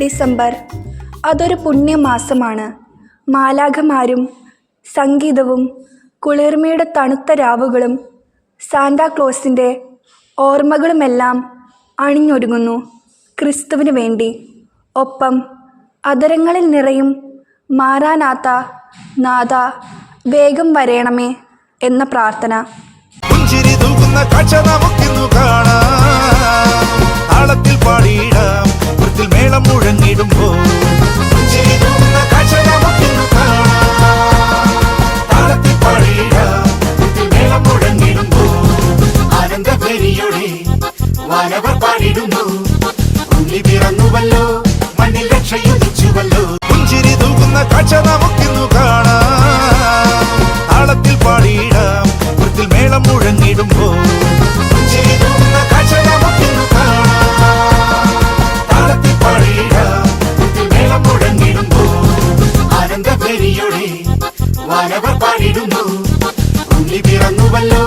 December അതൊരു പുണ്യമാസമാണ്. മാലാഖമാരും സംഗീതവും കുളിർമയുടെ തണുത്ത രാവുകളും സാന്താക്ലോസിൻ്റെ ഓർമ്മകളുമെല്ലാം അണിഞ്ഞൊരുങ്ങുന്നു ക്രിസ്തുവിന് വേണ്ടി. ഒപ്പം അധരങ്ങളിൽ നിറയും മാറാനാത്ത നാഥ വേഗം വരേണമേ എന്ന പ്രാർത്ഥന. പുഞ്ചിരി തൂക്കുന്ന കാഴ്ച നമുക്കിന്നു കാണാം, താളത്തിൽ പാടിയിടാം, വൃത്തിൽ മേളം മുഴങ്ങിടുമ്പോൾ. പുഞ്ചിരി തൂക്കുന്ന കാഴ്ച നമുക്കിന്നു കാണാം, താളത്തിൽ പാടിയിടാം, വൃത്തിൽ മേളം മുഴങ്ങിടുമ്പോൾ. ആനന്ദഭരിയോടെ വാനവർ പാടിടുന്നു, ഉണ്ണി പിറന്നുവല്ലോ, മണ്ണിൽ രക്ഷയുദിച്ചുവല്ലോ. പുഞ്ചിരി തൂക്കുന്ന കാഴ്ച നമുക്കിന്നു കാണാം, താളത്തിൽ പാടിയിടാം, വൃത്തിൽ മേളം മുഴങ്ങിടുമ്പോൾ. പുഞ്ചിരി തൂക്കുന്ന കാഴ്ച നമുക്കിന്നു കാണാം, താളത്തിൽ പാടിയിടാം, വൃത്തിൽ മേളം മുഴങ്ങിടുമ്പോൾ. ആനന്ദഭരിയോടെ വാനവർ പാടിടുന്നു, ഉണ്ണി പിറന്നുവല്ലോ,